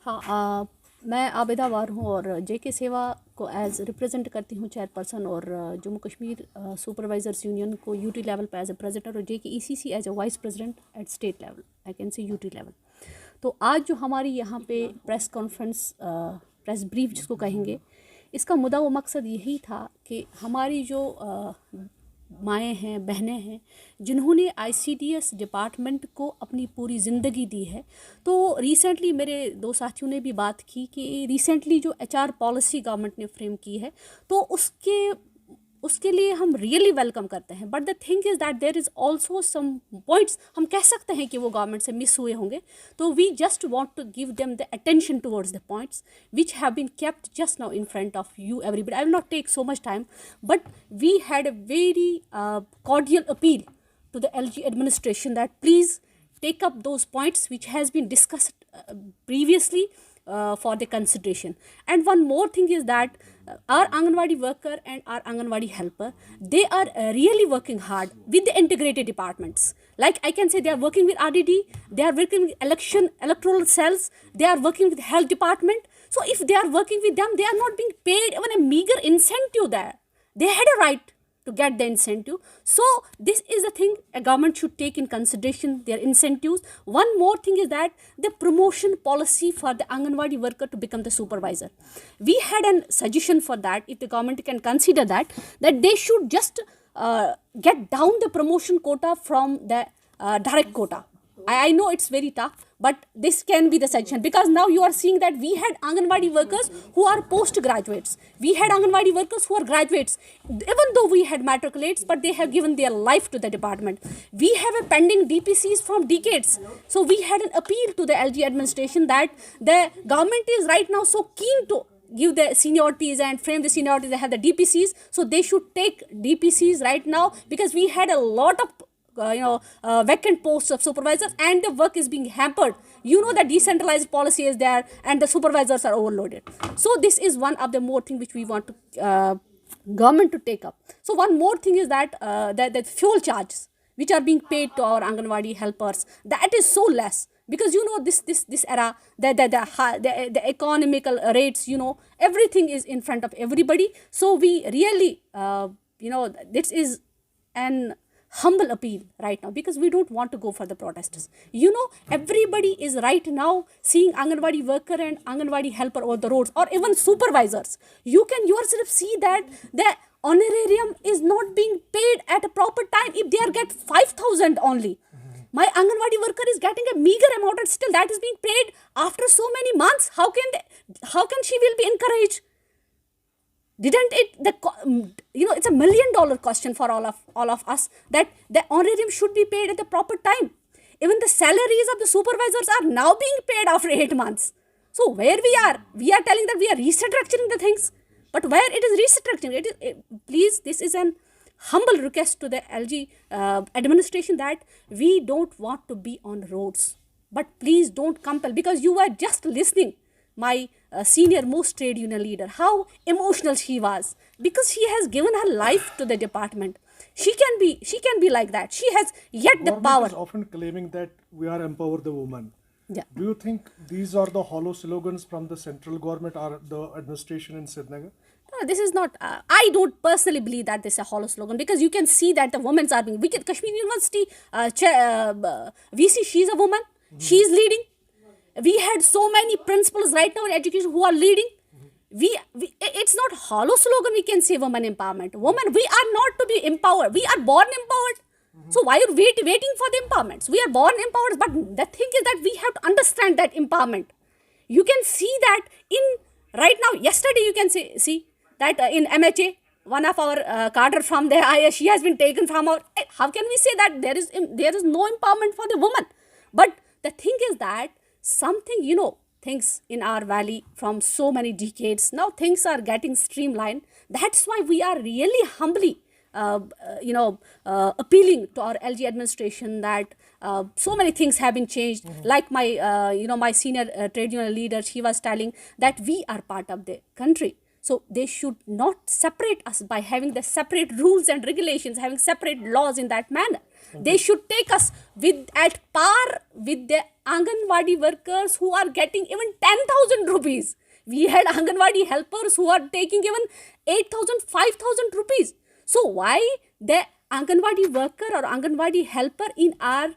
हाँ, मैं आबिदा वार हूँ और जेके सेवा को एज रिप्रेजेंट करती हूँ चेयरपर्सन, और जम्मू कश्मीर सुपरवाइजर्स यूनियन को यूटी लेवल पे एज ए प्रेसिडेंट, और JK ECC as a vice president at state level, I can say UT level. तो आज जो हमारी यहाँ पे प्रेस कॉन्फ्रेंस, प्रेस ब्रीफ जिसको कहेंगे, इसका मुद्दा व मकसद यही था कि हमारी जो माएँ हैं, बहनें हैं, जिन्होंने आईसीडीएस डिपार्टमेंट को अपनी पूरी ज़िंदगी दी है। तो रिसेंटली मेरे दो साथियों ने भी बात की कि रिसेंटली जो एचआर पॉलिसी गवर्नमेंट ने फ्रेम की है, तो उसके लिए हम रियली वेलकम करते हैं। But the thing is that there is also some points हम कह सकते हैं कि वो गवर्नमेंट से मिस हुए होंगे। तो we just want to give them the attention towards the points which have been kept just now in front of you everybody. I will not take so much time, but we had a very cordial appeal to the LG administration that please take up those points which has been discussed previously for the consideration. And one more thing is that our Anganwadi worker and our Anganwadi helper, they are really working hard with the integrated departments. Like I can say, they are working with RDD, they are working with electoral cells, they are working with health department. So if they are working with them, they are not being paid even a meager incentive there. They had a right to get the incentive. So this is the thing a government should take in consideration, their incentives. One more thing is that the promotion policy for the Anganwadi worker to become the supervisor. We had a suggestion for that, if the government can consider that they should just get down the promotion quota from the direct quota. I know it's very tough, but this can be the suggestion, because now you are seeing that we had Anganwadi workers who are postgraduates. We had Anganwadi workers who are graduates. Even though we had matriculates, but they have given their life to the department. We have a pending DPCs from decades. So we had an appeal to the LG administration that the government is right now so keen to give the seniorities and frame the seniorities. They have the DPCs, so they should take DPCs right now, because we had a lot of vacant posts of supervisors and the work is being hampered. You know that decentralized policy is there and the supervisors are overloaded. So this is one of the more thing which we want to government to take up. So one more thing is that the fuel charges which are being paid to our Anganwadi helpers, that is so less. Because you know this era, the economical rates, you know, everything is in front of everybody. So we really this is an humble appeal right now, because we don't want to go for the protesters. You know, everybody is right now seeing Anganwadi worker and Anganwadi helper over the roads, or even supervisors. You can yourself see that the honorarium is not being paid at a proper time. If they are get 5,000 only, my Anganwadi worker is getting a meager amount, and still that is being paid after so many months. How can she will be encouraged? Didn't it, it's $1 million question for all of us, that the honorarium should be paid at the proper time. Even the salaries of the supervisors are now being paid after 8 months. So where we are telling that we are restructuring the things, but where it is restructuring, please, this is an humble request to the LG administration that we don't want to be on roads, but please don't compel, because you are just listening my senior most trade union leader, how emotional she was, because she has given her life to the department. She can be like that. She has yet the power. Government is often claiming that we are empower the woman. Yeah. Do you think these are the hollow slogans from the central government or the administration in Srinagar? No, this is not. I don't personally believe that this is a hollow slogan, because you can see that the women are being. Kashmir University VC, she's a woman. She's leading. We had so many principals right now in education who are leading. It's not hollow slogan. We can say women empowerment. Women, we are not to be empowered. We are born empowered. So why are you waiting for the empowerments? We are born empowered, but the thing is that we have to understand that empowerment. You can see that in right now. Yesterday, you can see that in MHA, one of our cadre from the IS, she has been taken from our. How can we say that there is no empowerment for the woman? But the thing is that something, things in our valley from so many decades, now things are getting streamlined. That's why we are really humbly appealing to our LG administration that so many things have been changed. Like my my senior trade union leader, she was telling that we are part of the country. So they should not separate us by having the separate rules and regulations, having separate laws in that manner. They should take us at par with the Anganwadi workers who are getting even 10,000 rupees. We had Anganwadi helpers who are taking even 8,000, 5,000 rupees. So why the Anganwadi worker or Anganwadi helper in our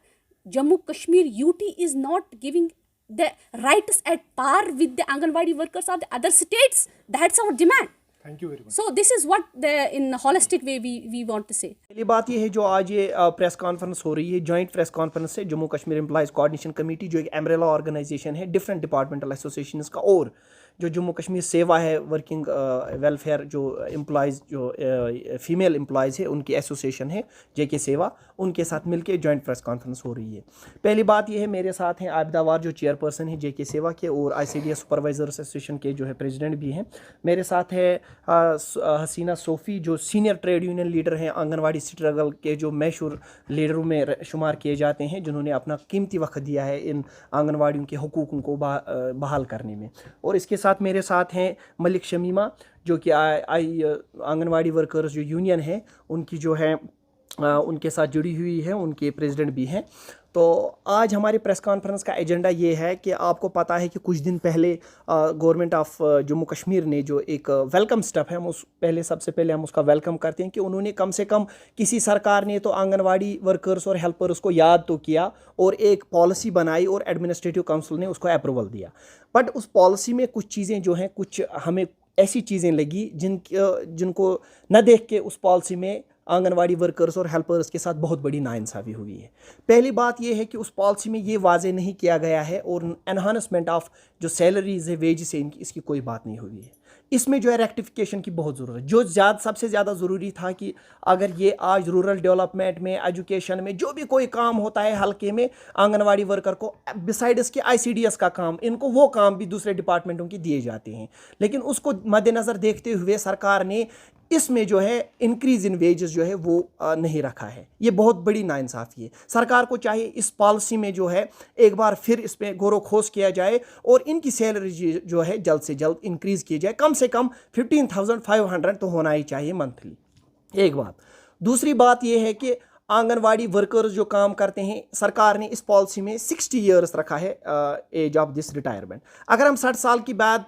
Jammu Kashmir UT is not giving the rights at par with the Anganwadi workers of the other states? That's our demand. Thank you very much. So this is what in holistic way we want to say. पहली बात ये है जो आज ये press conference हो रही है, जॉइंट प्रेस कॉन्फ्रेंस है Jammu Kashmir employees coordination committee जो एक एम्ब्रेला ऑर्गेनाइजेशन है डिफरेंट डिपार्टमेंटल एसोसिएशंस का, और जो जम्मू कश्मीर सेवा है वर्किंग वेलफेयर जो एम्प्लॉयज़ जो फीमेल एम्प्लॉयज़ है उनकी एसोसिएशन है जेके सेवा, उनके साथ मिलके जॉइंट प्रेस कॉन्फ्रेंस हो रही है। पहली बात ये है, मेरे साथ हैं आबिदा वार जो चेयरपर्सन है जेके सेवा के और ICDS सुपरवाइजर्स एसोसिएशन के जो है प्रेसिडेंट भी हैं। मेरे साथ है हसीना सोफ़ी जो सीनियर ट्रेड यूनियन लीडर हैं, आंगनवाड़ी स्ट्रगल के जो मशहूर लीडरों में शुमार किए जाते हैं, जिन्होंने अपना कीमती वक्त दिया है इन आंगनवाड़ियों के हुकूकों को बहाल करने में। और इसके साथ मेरे साथ हैं मलिक शमीमा जो कि आंगनवाड़ी वर्कर्स जो यूनियन है उनकी जो है उनके साथ जुड़ी हुई है, उनके प्रेसिडेंट भी हैं। तो आज हमारे प्रेस कॉन्फ्रेंस का एजेंडा ये है कि आपको पता है कि कुछ दिन पहले गवर्नमेंट ऑफ जम्मू कश्मीर ने जो एक वेलकम स्टेप है, हम उस सबसे पहले हम उसका वेलकम करते हैं कि उन्होंने कम से कम किसी सरकार ने तो आंगनवाड़ी वर्कर्स और हेल्पर्स को याद तो किया और एक पॉलिसी बनाई और एडमिनिस्ट्रेटिव काउंसिल ने उसको अप्रूवल दिया। बट उस पॉलिसी में कुछ चीज़ें जो हैं, कुछ हमें ऐसी चीज़ें लगी जिनको न देख के उस पॉलिसी में आंगनवाड़ी वर्कर्स और हेल्पर्स के साथ बहुत बड़ी नाइंसाफ़ी हुई है। पहली बात यह है कि उस पॉलिसी में ये वाजे नहीं किया गया है और एनहांसमेंट ऑफ जो सैलरीज है, वेजेस है, इसकी कोई बात नहीं हुई है। इसमें जो है रेक्टिफिकेशन की बहुत ज़रूरत है। जो सबसे ज़्यादा ज़रूरी था कि अगर ये आज रूरल डेवलपमेंट में, एजुकेशन में जो भी कोई काम होता है हल्के में, आंगनवाड़ी वर्कर को बिसाइड इसके ICDS का काम, इनको वो काम भी दूसरे डिपार्टमेंटों के दिए जाते हैं। लेकिन उसको मद्देनज़र देखते हुए सरकार ने इसमें जो है इंक्रीज इन वेजेस जो है वो नहीं रखा है। ये बहुत बड़ी नाइंसाफ़ी है। सरकार को चाहिए इस पॉलिसी में जो है एक बार फिर इस पर गौर खोज किया जाए और इनकी सैलरी जो है जल्द से जल्द इंक्रीज़ की जाए। कम से कम 15,500 तो होना ही चाहिए मंथली, एक बात। दूसरी बात ये है कि आंगनवाड़ी वर्कर्स जो काम करते हैं, सरकार ने इस पॉलिसी में 60 ईयर्स रखा है एज ऑफ दिस रिटायरमेंट। अगर हम 60 साल की बाद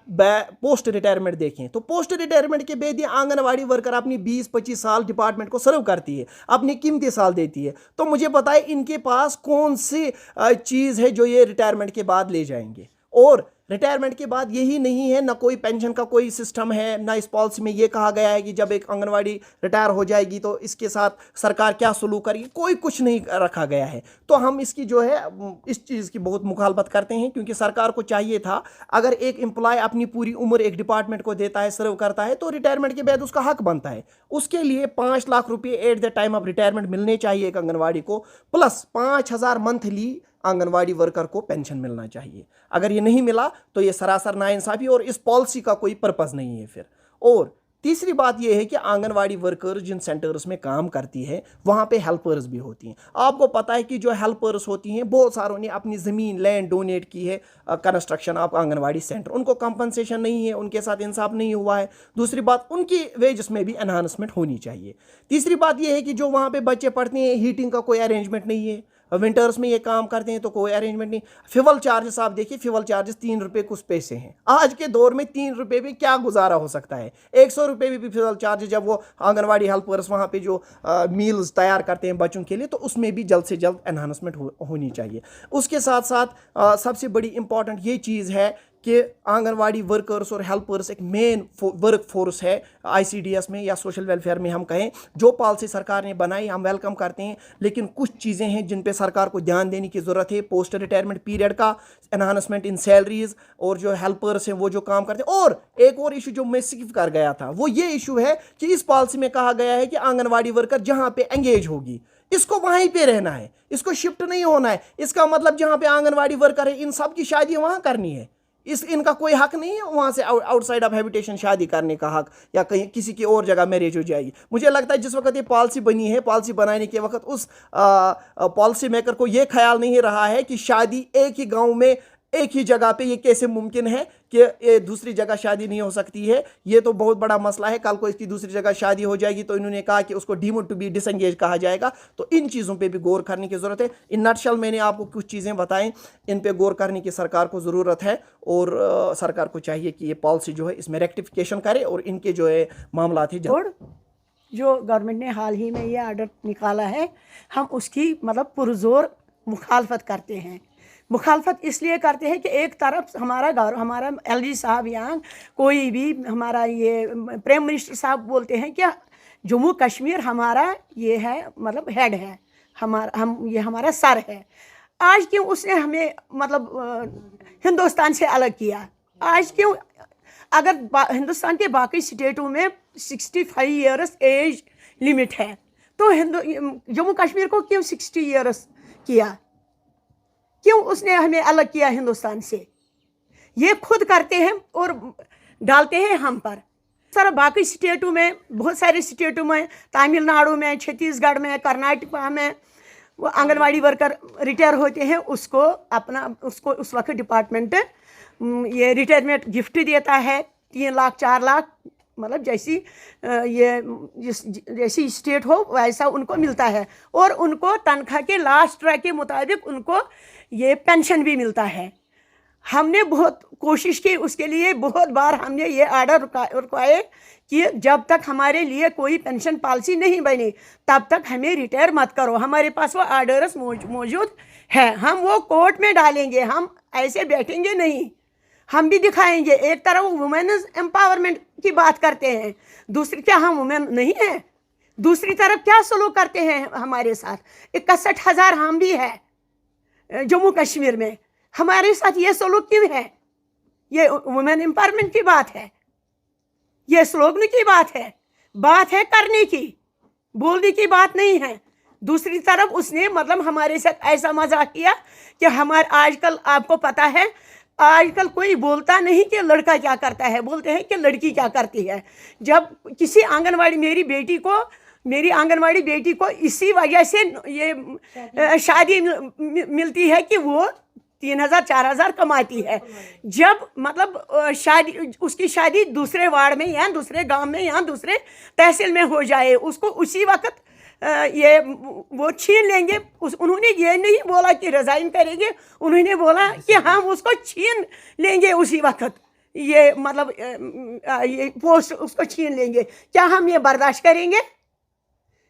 पोस्ट रिटायरमेंट देखें तो पोस्ट रिटायरमेंट के बाद ये आंगनवाड़ी वर्कर अपनी 20-25 साल डिपार्टमेंट को सर्व करती है, अपने कीमती साल देती है। तो मुझे बताए इनके पास कौन सी चीज़ है जो ये रिटायरमेंट के बाद ले जाएंगे। और रिटायरमेंट के बाद यही नहीं है, ना कोई पेंशन का कोई सिस्टम है, ना इस पॉलिसी में ये कहा गया है कि जब एक आंगनवाड़ी रिटायर हो जाएगी तो इसके साथ सरकार क्या सलूक करेगी, कोई कुछ नहीं रखा गया है। तो हम इसकी जो है इस चीज़ की बहुत मुखालफत करते हैं, क्योंकि सरकार को चाहिए था अगर एक एम्प्लॉय अपनी पूरी उम्र एक डिपार्टमेंट को देता है, सर्व करता है, तो रिटायरमेंट के बाद उसका हक बनता है। उसके लिए 5 लाख रुपये at the time of retirement मिलने चाहिए एक आंगनवाड़ी को, प्लस 5,000 मंथली आंगनवाड़ी वर्कर को पेंशन मिलना चाहिए। अगर ये नहीं मिला तो ये सरासर नाइंसाफ़ी और इस पॉलिसी का कोई पर्पज़ नहीं है फिर। और तीसरी बात यह है कि आंगनवाड़ी वर्कर्स जिन सेंटर्स में काम करती है वहाँ पे हेल्पर्स भी होती हैं। आपको पता है कि जो हेल्पर्स होती हैं बहुत सारों ने अपनी ज़मीन लैंड डोनेट की है कंस्ट्रक्शन ऑफ आंगनवाड़ी सेंटर, उनको कंपनसेशन नहीं है, उनके साथ इंसाफ नहीं हुआ है। दूसरी बात, उनकी वेजेस में भी एनहांसमेंट होनी चाहिए। तीसरी बात यह है कि जो वहाँ पर बच्चे पढ़ते हैं, हीटिंग का कोई अरेंजमेंट नहीं है, विंटर्स में ये काम करते हैं तो कोई अरेंजमेंट नहीं। फ्यूल चार्जेस आप देखिए, फ्यूल चार्जेस 3 रुपये कुछ पैसे हैं। आज के दौर में 3 रुपये में क्या गुजारा हो सकता है? 100 रुपये भी फ्यूल चार्जेस जब वो आंगनवाड़ी हेल्पर्स वहाँ पे जो मील्स तैयार करते हैं बच्चों के लिए, तो उसमें भी जल्द से जल्द एनहांसमेंट होनी चाहिए। उसके साथ साथ सबसे बड़ी इंपॉर्टेंट ये चीज़ है कि आंगनवाड़ी वर्कर्स और हेल्पर्स एक मेन वर्क फोर्स है ICDS में या सोशल वेलफेयर में हम कहें। जो पॉलिसी सरकार ने बनाई हम वेलकम करते हैं, लेकिन कुछ चीज़ें हैं जिन पे सरकार को ध्यान देने की ज़रूरत है। पोस्ट रिटायरमेंट पीरियड का एनहांसमेंट इन सैलरीज और जो हेल्पर्स हैं वो जो काम करते हैं। और एक और इशू जो मैं स्किप कर गया था वो ये इशू है कि इस पॉलिसी में कहा गया है कि आंगनवाड़ी वर्कर जहाँ पे एंगेज होगी इसको वहीं पे रहना है, इसको शिफ्ट नहीं होना है। इसका मतलब जहाँ पे आंगनवाड़ी वर्कर है इन सब की शादी वहाँ करनी है। इनका कोई हक नहीं है वहाँ से आउटसाइड ऑफ हैबिटेशन शादी करने का हक, या कहीं किसी की और जगह मैरिज हो जाएगी। मुझे लगता है जिस वक्त ये पॉलिसी बनी है, पॉलिसी बनाने के वक्त उस पॉलिसी मेकर को ये ख्याल नहीं रहा है कि शादी एक ही गांव में एक ही जगह पे ये कैसे मुमकिन है कि ये दूसरी जगह शादी नहीं हो सकती है? ये तो बहुत बड़ा मसला है। कल को इसकी दूसरी जगह शादी हो जाएगी तो इन्होंने कहा कि उसको डीम्ड टू बी डिसएंगेज कहा जाएगा। तो इन चीज़ों पे भी गौर करने की ज़रूरत है। इन नटशल मैंने आपको कुछ चीज़ें बताएं, इन पे गौर करने की सरकार को ज़रूरत है और सरकार को चाहिए कि ये पॉलिसी जो है इसमें रेक्टिफिकेशन करे और इनके जो है मामला थे और जो गवर्नमेंट ने हाल ही में ये आर्डर निकाला है, हम उसकी मतलब पुरजोर मुखालफत करते हैं। मुखालफत इसलिए करते हैं कि एक तरफ हमारा एलजी साहब या कोई भी हमारा ये प्राइम मिनिस्टर साहब बोलते हैं कि जम्मू कश्मीर हमारा ये है, मतलब हेड है, ये हमारा सर है। आज क्यों उसने हमें मतलब हिंदुस्तान से अलग किया? आज क्यों, अगर हिंदुस्तान के बाकी स्टेटों में 65 ईयर्स एज लिमिट है तो जम्मू कश्मीर को क्यों 60 ईयर्स किया? क्यों उसने हमें अलग किया हिंदुस्तान से? ये खुद करते हैं और डालते हैं हम पर। सर बाकी स्टेटों में, बहुत सारे स्टेटों में, तमिलनाडु में, छत्तीसगढ़ में, कर्नाटक में वो आंगनवाड़ी वर्कर रिटायर होते हैं, उसको उस वक्त डिपार्टमेंट ये रिटायरमेंट गिफ्ट देता है 3 लाख 4 लाख, मतलब जैसी स्टेट हो वैसा उनको मिलता है। और उनको तनख्वाह के लास्ट ट्रैक के मुताबिक उनको ये पेंशन भी मिलता है। हमने बहुत कोशिश की उसके लिए, बहुत बार हमने ये आर्डर रुकाए कि जब तक हमारे लिए कोई पेंशन पॉलिसी नहीं बनी तब तक हमें रिटायर मत करो। हमारे पास वो आर्डर्स मौजूद है, हम वो कोर्ट में डालेंगे, हम ऐसे बैठेंगे नहीं, हम भी दिखाएंगे। एक तरफ वुमेन एम्पावरमेंट की बात करते हैं, दूसरी क्या हम वुमेन नहीं हैं? दूसरी तरफ क्या सलूक करते हैं हमारे साथ? 61,000 हम भी है जम्मू कश्मीर में, हमारे साथ ये सलूक क्यों है? ये वुमेन एम्पावरमेंट की बात है, ये स्लोगन की बात है करने की, बोलने की बात नहीं है। दूसरी तरफ उसने मतलब हमारे साथ ऐसा मजाक किया कि आजकल आपको पता है, आजकल कोई बोलता नहीं कि लड़का क्या करता है, बोलते हैं कि लड़की क्या करती है। जब किसी आंगनवाड़ी मेरी आंगनवाड़ी बेटी को इसी वजह से ये शादी मिलती है कि वो 3,000 4,000 कमाती है। जब मतलब उसकी शादी दूसरे वार्ड में या दूसरे गांव में या दूसरे तहसील में हो जाए, उसको उसी वक्त वो छीन लेंगे। उन्होंने ये नहीं बोला कि रिजाइन करेंगे, उन्होंने बोला कि हम उसको छीन लेंगे उसी वक्त, ये मतलब ये पोस्ट उसको छीन लेंगे। क्या हम ये बर्दाश्त करेंगे?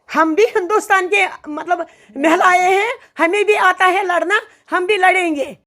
हम भी हिंदुस्तान के मतलब महिलाएं हैं, हमें भी आता है लड़ना, हम भी लड़ेंगे।